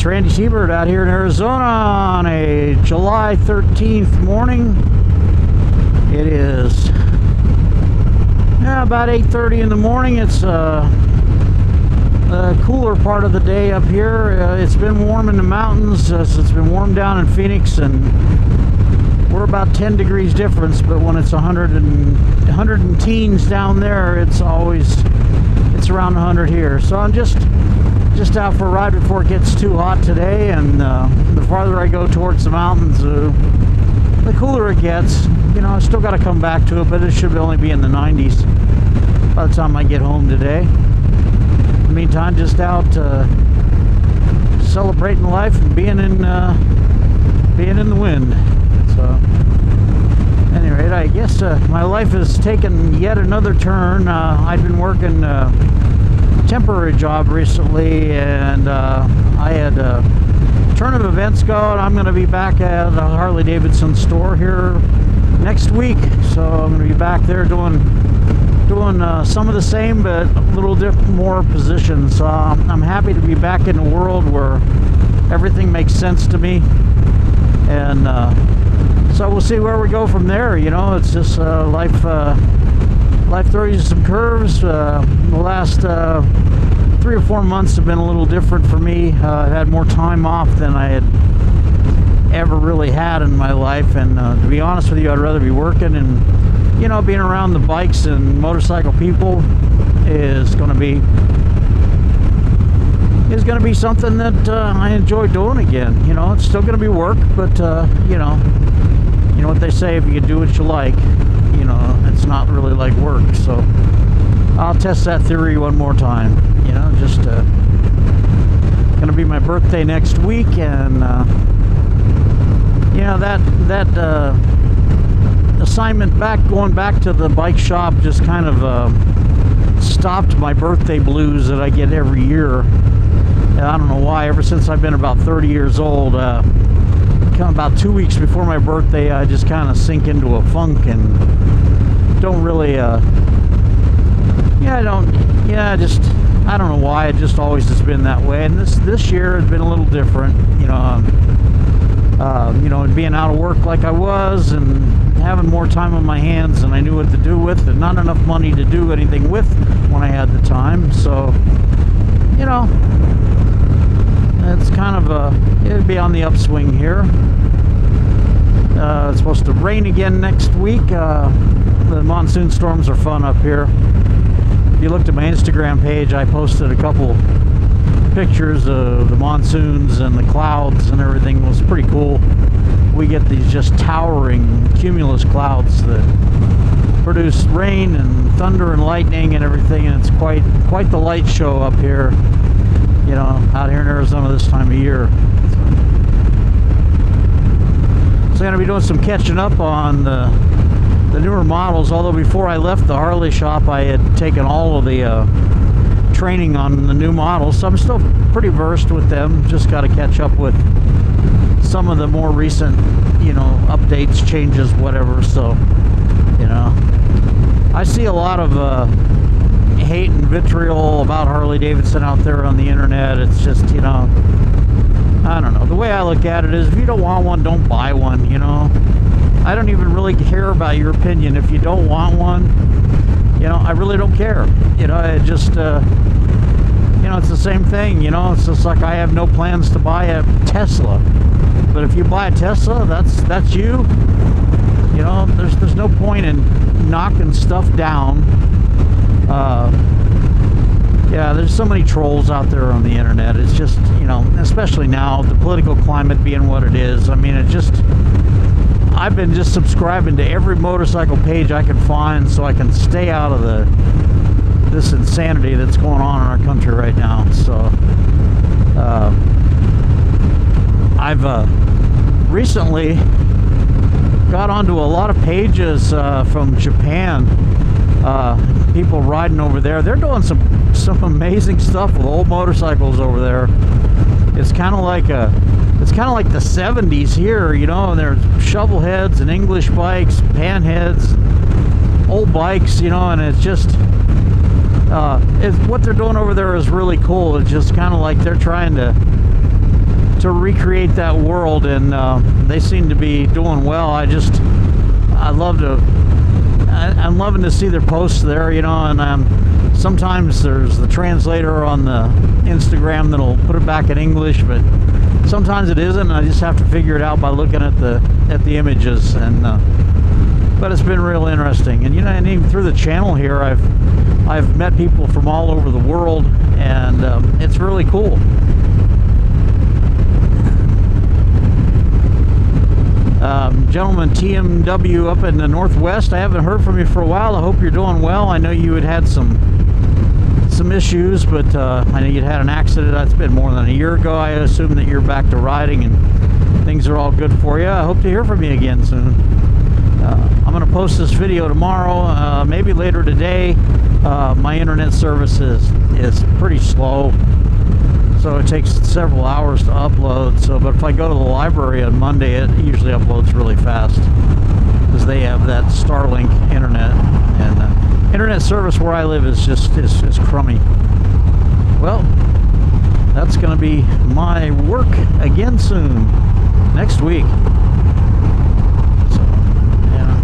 Randytbird out here in Arizona on a July 13th morning. It is about 8:30 in the morning. It's a cooler part of the day up here. It's been warm in the mountains. It's been warm down in Phoenix, and we're about 10 degrees difference, but when it's 100 and teens down there, it's around 100 here. So I'm just out for a ride before it gets too hot today, and the farther I go towards the mountains, the cooler it gets. You know, I still got to come back to it, but it should only be in the 90s by the time I get home today. In the meantime, just out celebrating life and being in the wind. So, at any rate, I guess my life has taken yet another turn. I've been working a temporary job recently, and I had a turn of events go, and I'm going to be back at a Harley Davidson store here next week. So I'm going to be back there doing some of the same, but a little more positions. I'm happy to be back in a world where everything makes sense to me, and so we'll see where we go from there. You know, it's just life throws you some curves. The last 3 or 4 months have been a little different for me. I've had more time off than I had ever really had in my life, and to be honest with you, I'd rather be working. And you know, being around the bikes and motorcycle people is going to be something that I enjoy doing again. You know, it's still going to be work, but you know what they say: if you can do what you like, you know, it's not really like work. So I'll test that theory one more time. You know, just gonna be my birthday next week, and you know, that assignment going back to the bike shop just kind of stopped my birthday blues that I get every year. I don't know why. Ever since I've been about 30 years old, about 2 weeks before my birthday, I just kind of sink into a funk and don't really I don't know why. It just always has been that way, and this year has been a little different. You know, being out of work like I was, and having more time on my hands than I knew what to do with, and not enough money to do anything with when I had the time. So, you know, it's kind of it'd be on the upswing here. It's supposed to rain again next week. The monsoon storms are fun up here. If you looked at my Instagram page, I posted a couple pictures of the monsoons and the clouds and everything. It was pretty cool. We get these just towering cumulus clouds that produce rain and thunder and lightning and everything, and it's quite the light show up here, you know, out here in Arizona this time of year. So I'm going to be doing some catching up on the newer models, although before I left the Harley shop, I had taken all of the training on the new models, so I'm still pretty versed with them. Just got to catch up with some of the more recent, you know, updates, changes, whatever. So, you know, I see a lot of hate and vitriol about Harley Davidson out there on the internet. It's just, you know, I don't know. The way I look at it is, if you don't want one, don't buy one, you know. I don't even really care about your opinion. If you don't want one, you know, I really don't care. You know, it just, you know, it's the same thing. You know, it's just like I have no plans to buy a Tesla. But if you buy a Tesla, that's you. You know, there's no point in knocking stuff down. Yeah, there's so many trolls out there on the internet. It's just, you know, especially now, the political climate being what it is. I mean, it just, I've been just subscribing to every motorcycle page I can find so I can stay out of this insanity that's going on in our country right now. So I've recently got onto a lot of pages from Japan. People riding over there. They're doing some amazing stuff with old motorcycles over there. It's kind of like the 70s here, you know, and there's shovel heads and English bikes, pan heads, old bikes, you know, and it's just what they're doing over there is really cool. It's just kind of like they're trying to to recreate that world, and they seem to be doing well. I'm loving to see their posts there, you know, and sometimes there's the translator on the Instagram that'll put it back in English, but sometimes it isn't, and I just have to figure it out by looking at the images, and but it's been real interesting. And you know, and even through the channel here, I've met people from all over the world, and it's really cool. Gentleman TMW up in the Northwest, I haven't heard from you for a while. I hope you're doing well. I know you had some issues, but I know you'd had an accident. That's been more than a year ago. I assume that you're back to riding and things are all good for you. I hope to hear from you again soon. I'm going to post this video tomorrow, maybe later today. My internet service is pretty slow, so it takes several hours to upload. But if I go to the library on Monday, it usually uploads really fast because they have that Starlink internet, and internet service where I live is just crummy. Well, that's going to be my work again soon, next week. So, yeah.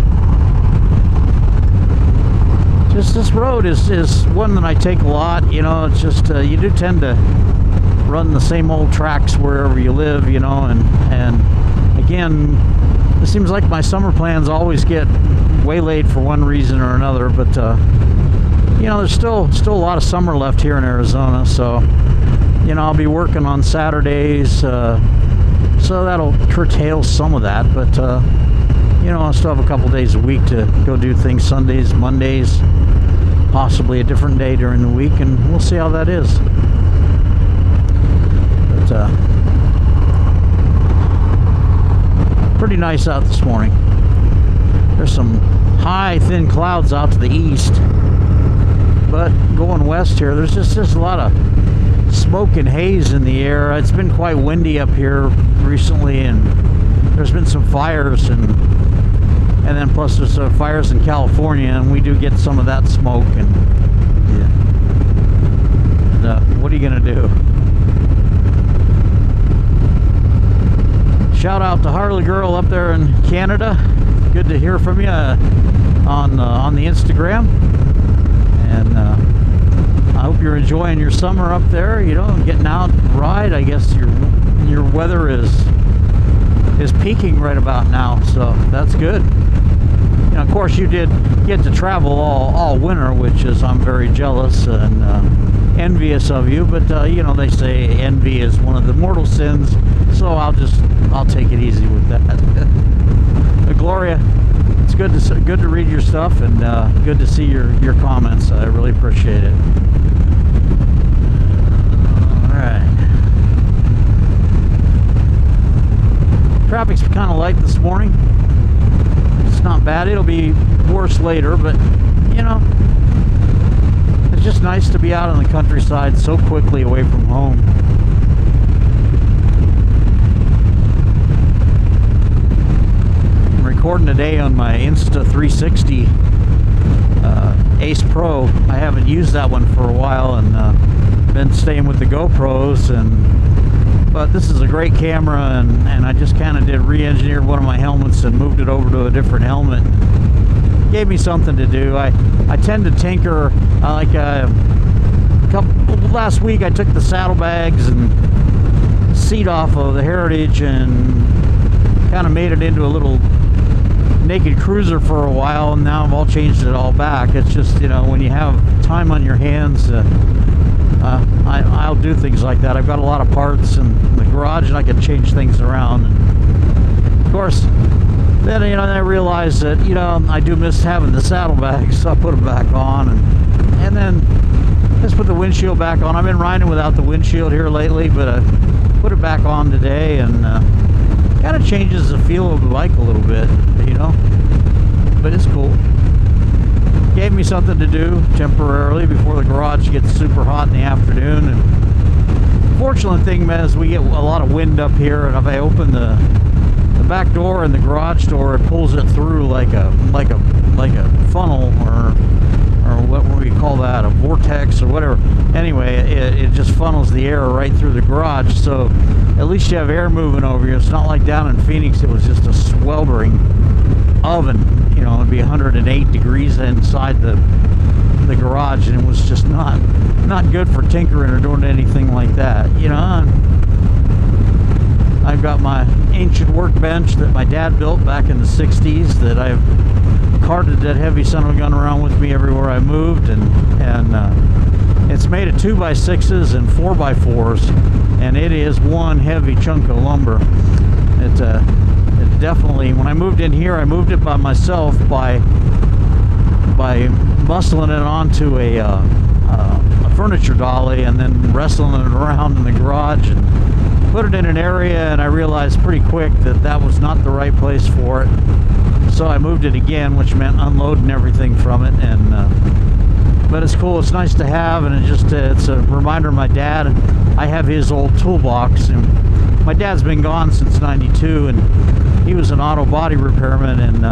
Just this road is one that I take a lot. You know, it's just you do tend to run the same old tracks wherever you live, you know, and again, it seems like my summer plans always get waylaid for one reason or another, but you know, there's still a lot of summer left here in Arizona, so you know, I'll be working on Saturdays, so that'll curtail some of that, but you know, I'll still have a couple days a week to go do things. Sundays, Mondays, possibly a different day during the week, and we'll see how that is. Pretty nice out this morning. There's some high thin clouds out to the east, but going west here, there's just a lot of smoke and haze in the air. It's been quite windy up here recently, and there's been some fires, and then plus there's fires in California, and we do get some of that smoke, and yeah. What are you gonna do? Shout out to Harley Girl up there in Canada. Good to hear from you on the Instagram. And I hope you're enjoying your summer up there. You know, getting out to ride. I guess your weather is peaking right about now, so that's good. You know, of course, you did get to travel all winter, which is I'm very jealous and envious of you. But you know, they say envy is one of the mortal sins, so I'll take it easy with that. But Gloria, it's good to read your stuff, and good to see your comments. I really appreciate it. All right. Traffic's kind of light this morning. It's not bad. It'll be worse later, but you know, it's just nice to be out on the countryside so quickly away from home. I'm recording today on my Insta360 Ace Pro. I haven't used that one for a while, and been staying with the GoPros, but this is a great camera, and I just kind of did re-engineered one of my helmets and moved it over to a different helmet. Gave me something to do. I tend to tinker. Last week I took the saddlebags and seat off of the Heritage and kind of made it into a little naked cruiser for a while, and now I've all changed it all back. It's just, you know, when you have time on your hands, I'll do things like that. I've got a lot of parts in the garage, and I can change things around. And of course, then, you know, I realized that, you know, I do miss having the saddlebags, so I put them back on, and then just put the windshield back on. I've been riding without the windshield here lately, but I put it back on today, and kind of changes the feel of the bike a little bit, you know, but it's cool. Gave me something to do temporarily before the garage gets super hot in the afternoon. And fortunate thing is we get a lot of wind up here, and if I open the the back door and the garage door, it pulls it through like a funnel, or what would we call that, a vortex or whatever. Anyway, it just funnels the air right through the garage, so at least you have air moving over you. It's not like down in Phoenix, it was just a sweltering oven. You know, it'd be 108 degrees inside the garage, and it was just not good for tinkering or doing anything like that. You know, I've got my ancient workbench that my dad built back in the 60s that I've carted that heavy son of a gun around with me everywhere I moved, and it's made of 2x6s and 4x4s, and it is one heavy chunk of lumber. It definitely, when I moved in here, I moved it by myself by bustling it onto a furniture dolly and then wrestling it around in the garage and put it in an area, and I realized pretty quick that that was not the right place for it. So I moved it again, which meant unloading everything from it. And but it's cool. It's nice to have, and it's a reminder of my dad. I have his old toolbox, and my dad's been gone since '92, and he was an auto body repairman, and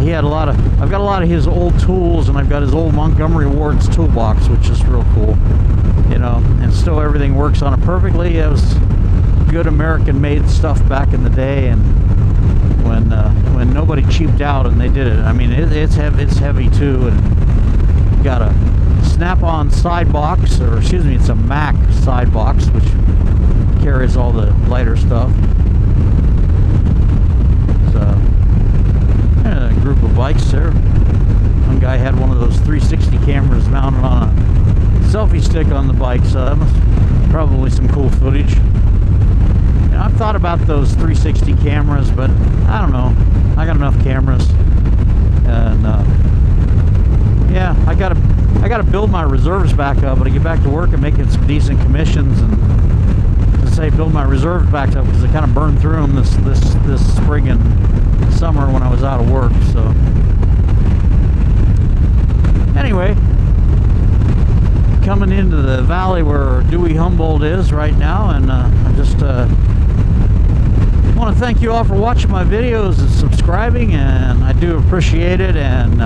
he had I've got a lot of his old tools, and I've got his old Montgomery Ward's toolbox, which is real cool, you know, and still everything works on it perfectly. It was good American-made stuff back in the day, and when nobody cheaped out and they did it. I mean, it's heavy too, and got a snap-on side box, or excuse me, it's a Mac side box, which carries all the lighter stuff. So, a group of bikes there. One guy had one of those 360 cameras mounted on a selfie stick on the bike, so that was probably some cool footage. You know, I've thought about those 360 cameras, but I don't know. I got enough cameras, and yeah, I gotta build my reserves back up. But I get back to work and making some decent commissions, and to say build my reserves back up, because I kind of burned through them this spring and summer when I was out of work. So anyway, coming into the valley where Dewey Humboldt is right now, and I just want to thank you all for watching my videos and subscribing, and I do appreciate it. And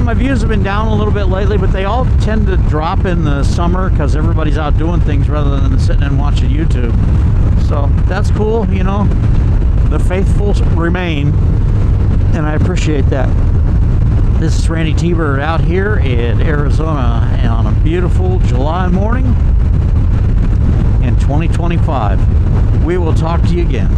my views have been down a little bit lately, but they all tend to drop in the summer because everybody's out doing things rather than sitting and watching YouTube. So that's cool, you know. The faithful remain, and I appreciate that. This is Randytbird out here in Arizona on a beautiful July morning in 2025. We will talk to you again.